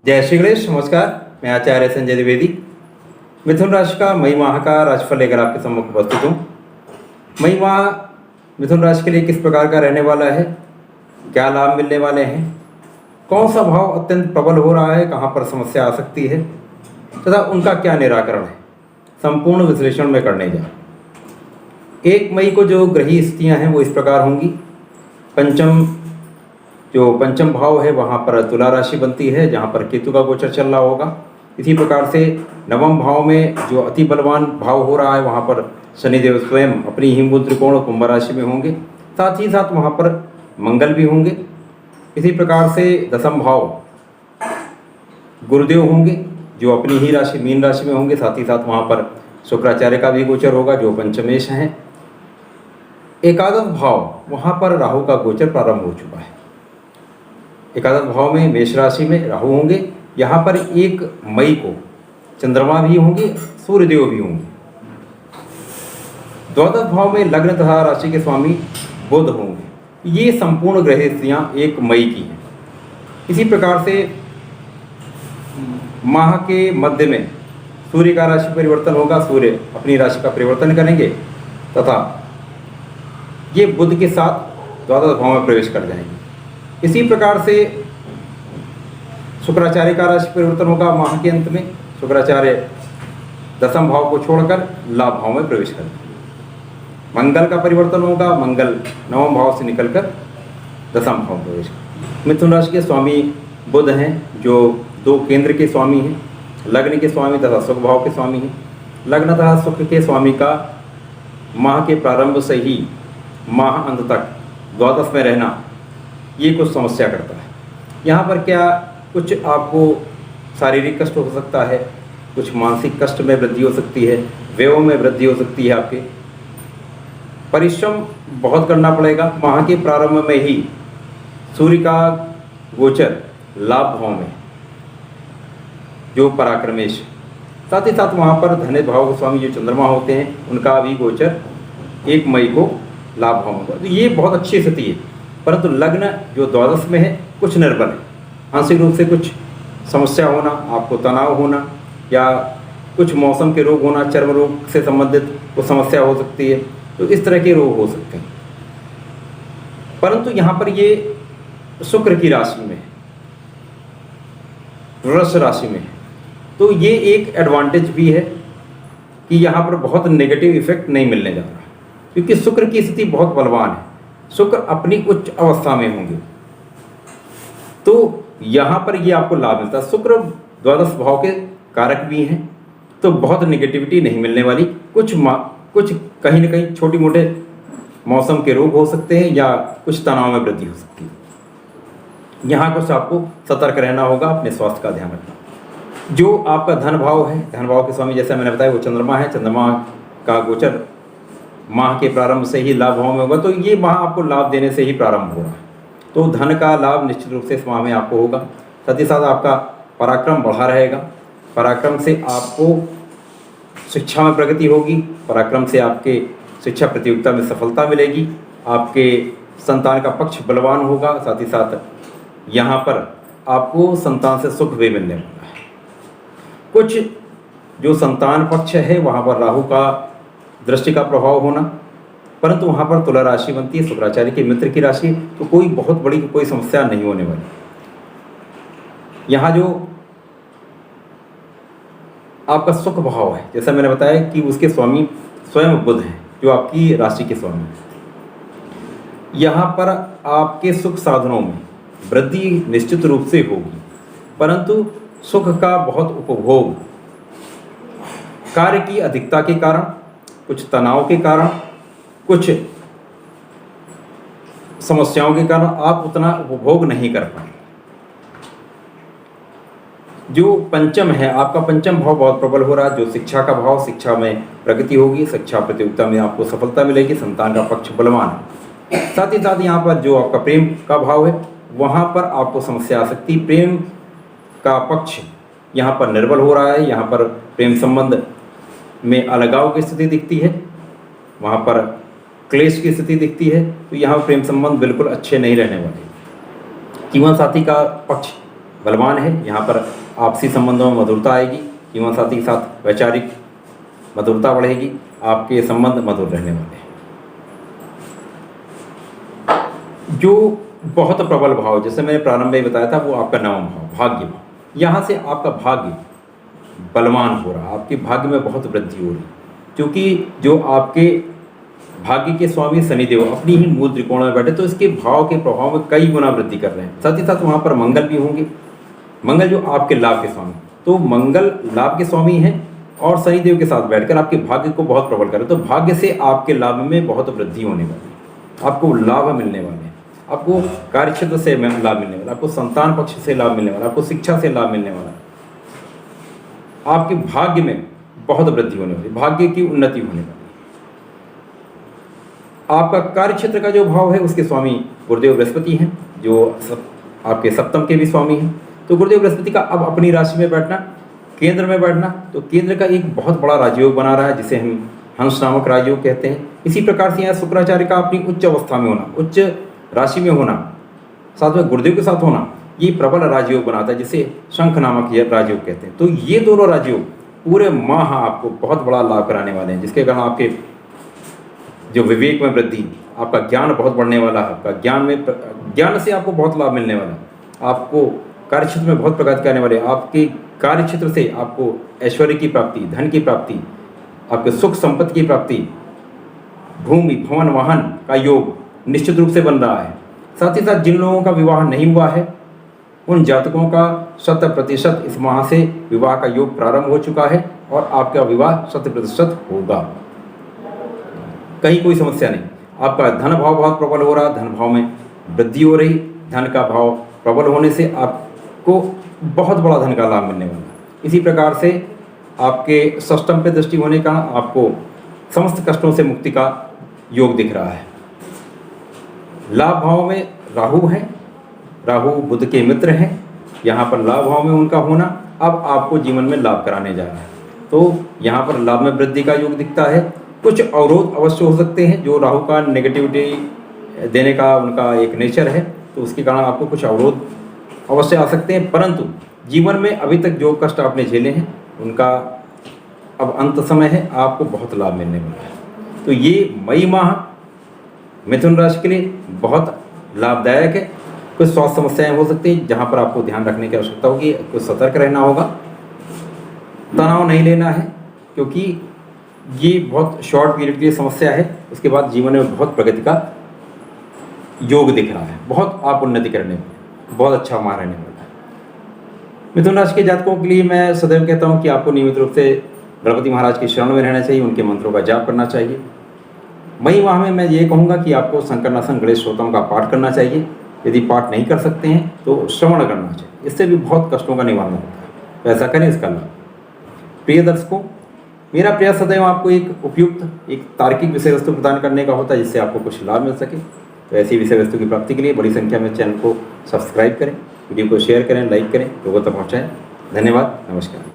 जय श्री गणेश। नमस्कार, मैं आचार्य संजय द्विवेदी मिथुन राशि का मई माह का राशिफल लेकर आपके सम्मुख उपस्थित हूँ। मई माह मिथुन राशि के लिए किस प्रकार का रहने वाला है, क्या लाभ मिलने वाले हैं, कौन सा भाव अत्यंत प्रबल हो रहा है, कहाँ पर समस्या आ सकती है तथा उनका क्या निराकरण है, संपूर्ण विश्लेषण में करने जा रहा हूं। 1 मई को जो ग्रही स्थितियाँ हैं वो इस प्रकार होंगी। पंचम भाव है वहाँ पर तुला राशि बनती है, जहाँ पर केतु का गोचर चल रहा होगा। इसी प्रकार से नवम भाव में जो अति बलवान भाव हो रहा है वहाँ पर शनिदेव स्वयं अपनी हिमबुद्ध त्रिकोण कुंभ राशि में होंगे, साथ ही साथ वहाँ पर मंगल भी होंगे। इसी प्रकार से दसम भाव गुरुदेव होंगे जो अपनी ही राशि मीन राशि में होंगे, साथ ही साथ वहाँ पर शुक्राचार्य का भी गोचर होगा जो पंचमेश हैं। एकादश भाव वहाँ पर राहु का गोचर प्रारंभ हो चुका है। एकादश भाव में मेष राशि में राहु होंगे। यहाँ पर 1 मई को चंद्रमा भी होंगे, सूर्यदेव भी होंगे। द्वादश भाव में लग्न तथा राशि के स्वामी बुध होंगे। ये संपूर्ण ग्रह स्थितियाँ 1 मई की हैं। इसी प्रकार से माह के मध्य में सूर्य का राशि परिवर्तन होगा, सूर्य अपनी राशि का परिवर्तन करेंगे तथा ये बुध के साथ द्वादश भाव में प्रवेश कर जाएंगे। इसी प्रकार से शुक्राचार्य का राशि परिवर्तन होगा माह के अंत में। शुक्राचार्य दसम भाव को छोड़कर लाभ भाव में प्रवेश करेंगे। मंगल का परिवर्तन होगा, मंगल नवम भाव से निकलकर दसम भाव में प्रवेश करेंगे। मिथुन राशि के स्वामी बुध हैं जो 2 केंद्र के स्वामी हैं, लग्न के स्वामी तथा सुख भाव के स्वामी हैं। लग्न तथा सुख के स्वामी का माह के प्रारंभ से ही माह अंत तक द्वादश में रहना ये कुछ समस्या करता है। यहाँ पर क्या कुछ आपको शारीरिक कष्ट हो सकता है, कुछ मानसिक कष्ट में वृद्धि हो सकती है, व्ययों में वृद्धि हो सकती है। आपके परिश्रम बहुत करना पड़ेगा। माह के प्रारंभ में ही सूर्य का गोचर लाभ भाव में जो पराक्रमेश, साथ ही साथ वहाँ पर धन्य भाव के स्वामी जो चंद्रमा होते हैं उनका भी गोचर 1 मई को लाभ भाव होगा। तो ये बहुत अच्छी स्थिति है। परंतु लग्न जो द्वादश में है कुछ निर्बल है। आंशिक रूप से कुछ समस्या होना, आपको तनाव होना या कुछ मौसम के रोग होना, चर्म रोग से संबंधित कुछ समस्या हो सकती है। तो इस तरह के रोग हो सकते हैं। परंतु यहाँ पर ये शुक्र की राशि में है, वृष राशि में है, तो ये एक एडवांटेज भी है कि यहाँ पर बहुत नेगेटिव इफेक्ट नहीं मिलने जा रहा, क्योंकि शुक्र की स्थिति बहुत बलवान है। शुक्र अपनी उच्च अवस्था में होंगे तो यहाँ पर ये आपको लाभ मिलता है। शुक्र द्वादश भाव के कारक भी हैं, तो बहुत नेगेटिविटी नहीं मिलने वाली। कुछ कहीं न कहीं छोटे मोटे मौसम के रोग हो सकते हैं या कुछ तनाव में वृद्धि हो सकती है। यहाँ कुछ आपको सतर्क रहना होगा, अपने स्वास्थ्य का ध्यान रखना। जो आपका धन भाव है, धन भाव के स्वामी जैसा मैंने बताया वो चंद्रमा है। चंद्रमा का गोचर माह के प्रारंभ से ही लाभ भाव में होगा, तो ये माह आपको लाभ देने से ही प्रारंभ हो रहा है। तो धन का लाभ निश्चित रूप से इस माह में आपको होगा। साथ ही साथ आपका पराक्रम बढ़ा रहेगा। पराक्रम से आपको शिक्षा में प्रगति होगी, पराक्रम से आपके शिक्षा प्रतियोगिता में सफलता मिलेगी, आपके संतान का पक्ष बलवान होगा। साथ ही साथ यहाँ पर आपको संतान से सुख भी मिलने वाला है। कुछ जो संतान पक्ष है वहाँ पर राहु का दृष्टि का प्रभाव होना, परंतु वहाँ पर तुला राशि बनती है, शुक्राचार्य के मित्र की राशि, तो कोई बहुत बड़ी कोई समस्या नहीं होने वाली। यहाँ जो आपका सुख भाव है, जैसा मैंने बताया कि उसके स्वामी स्वयं बुध हैं जो आपकी राशि के स्वामी हैं। यहाँ पर आपके सुख साधनों में वृद्धि निश्चित रूप से होगी, परंतु सुख का बहुत उपभोग कार्य की अधिकता के कारण, कुछ तनाव के कारण, कुछ समस्याओं के कारण आप उतना उपभोग नहीं कर पाएंगे। जो पंचम है, आपका पंचम भाव बहुत प्रबल हो रहा है, जो शिक्षा का भाव, शिक्षा में प्रगति होगी, शिक्षा प्रतियोगिता में आपको सफलता मिलेगी, संतान का पक्ष बलवान है। साथ ही साथ यहाँ पर जो आपका प्रेम का भाव है वहाँ पर आपको समस्या आ सकती है। प्रेम का पक्ष यहाँ पर निर्बल हो रहा है। यहाँ पर प्रेम संबंध में अलगाव की स्थिति दिखती है, वहाँ पर क्लेश की स्थिति दिखती है। तो यहाँ प्रेम संबंध बिल्कुल अच्छे नहीं रहने वाले। जीवन साथी का पक्ष बलवान है। यहाँ पर आपसी संबंधों में मधुरता आएगी, जीवन साथी के साथ वैचारिक मधुरता बढ़ेगी, आपके संबंध मधुर रहने वाले हैं। जो बहुत प्रबल भाव, जैसे मैंने प्रारंभ में बताया था, वो आपका नवम भाव, भाग्य भाव। यहाँ से आपका भाग्य बलवान हो रहा, आपके भाग्य में बहुत वृद्धि हो रही, क्योंकि जो आपके भाग्य के स्वामी शनिदेव अपनी ही मूल त्रिकोण में बैठे, तो इसके भाव के प्रभाव में कई गुना वृद्धि कर रहे हैं। साथ ही साथ वहाँ पर मंगल भी होंगे, मंगल जो आपके लाभ के स्वामी, तो मंगल लाभ के स्वामी हैं और शनिदेव के साथ बैठकर आपके भाग्य को बहुत प्रबल कर रहे हैं। तो भाग्य से आपके लाभ में बहुत वृद्धि होने वाली है, आपको लाभ मिलने वाले हैं, आपको कार्यक्षेत्र से लाभ मिलने वाला, आपको संतान पक्ष से लाभ मिलने वाला, आपको शिक्षा से लाभ मिलने वाला, आपके भाग्य में बहुत वृद्धि होने वाली, भाग्य की उन्नति होने वाली। आपका कार्यक्षेत्र का जो भाव है उसके स्वामी गुरुदेव बृहस्पति हैं, जो आपके सप्तम के भी स्वामी हैं। तो गुरुदेव बृहस्पति का अब अपनी राशि में बैठना, केंद्र में बैठना, तो केंद्र का एक बहुत बड़ा राजयोग बना रहा है, जिसे हम हंस नामक राजयोग कहते हैं। इसी प्रकार से यहाँ शुक्राचार्य का अपनी उच्च अवस्था में होना, उच्च राशि में होना, साथ में गुरुदेव के साथ होना, ये प्रबल राजयोग बनाता है, जिसे शंख नामक यह राजयोग कहते हैं। तो ये दोनों राजयोग पूरे माह आपको बहुत बड़ा लाभ कराने वाले हैं, जिसके कारण आपके जो विवेक में वृद्धि, आपका ज्ञान बहुत बढ़ने वाला है, आपका ज्ञान से आपको बहुत लाभ मिलने वाला है, आपको कार्यक्षेत्र में बहुत प्रगति करने वाले, आपके कार्यक्षेत्र से आपको ऐश्वर्य की प्राप्ति, धन की प्राप्ति, आपके सुख संपत्ति की प्राप्ति, भूमि भवन वाहन का योग निश्चित रूप से बन रहा है। साथ ही साथ जिन लोगों का विवाह नहीं हुआ है, उन जातकों का 100% इस माह से विवाह का योग प्रारंभ हो चुका है और आपका विवाह 100% होगा, कहीं कोई समस्या नहीं। आपका धन भाव बहुत प्रबल हो रहा, धन भाव में वृद्धि हो रही, धन का भाव प्रबल होने से आपको बहुत बड़ा धन का लाभ मिलने वाला। इसी प्रकार से आपके षष्टम पे दृष्टि होने का आपको समस्त कष्टों से मुक्ति का योग दिख रहा है। लाभ भाव में राहु है, राहु बुध के मित्र हैं, यहाँ पर लाभ भाव में उनका होना अब आपको जीवन में लाभ कराने जा रहा है। तो यहाँ पर लाभ में वृद्धि का योग दिखता है। कुछ अवरोध अवश्य हो सकते हैं, जो राहु का नेगेटिविटी देने का उनका एक नेचर है, तो उसके कारण आपको कुछ अवरोध अवश्य आ सकते हैं, परंतु जीवन में अभी तक जो कष्ट आपने झेले हैं उनका अब अंत समय है, आपको बहुत लाभ मिलने वाला है। तो ये मई माह मिथुन राशि के लिए बहुत लाभदायक है। कुछ स्वास्थ्य समस्याएं हो सकती हैं, जहां पर आपको ध्यान रखने की आवश्यकता होगी, कुछ सतर्क रहना होगा, तनाव नहीं लेना है, क्योंकि ये बहुत शॉर्ट पीरियड की समस्या है। उसके बाद जीवन में बहुत प्रगति का योग दिख रहा है, बहुत आप उन्नति करने में बहुत अच्छा माह रहने वाला है। मिथुन राशि के जातकों के लिए मैं सदैव कहता हूँ कि आपको नियमित रूप से गणपति महाराज की शरण में रहना चाहिए, उनके मंत्रों का जाप करना चाहिए। मई माह में मैं ये कहूँगा कि आपको संकरनासन गणेश स्तोत्रम का पाठ करना चाहिए। यदि पाठ नहीं कर सकते हैं तो श्रवण करना चाहिए, इससे भी बहुत कष्टों का निवारण होता है, तो ऐसा करें, इसका लाभ। प्रिय दर्शकों, मेरा प्रयास सदैव आपको एक उपयुक्त, एक तार्किक विषय वस्तु प्रदान करने का होता है, जिससे आपको कुछ लाभ मिल सके। तो ऐसी विषय वस्तु की प्राप्ति के लिए बड़ी संख्या में चैनल को सब्सक्राइब करें, वीडियो को शेयर करें, लाइक करें, लोगों तक पहुँचाएँ। धन्यवाद, नमस्कार।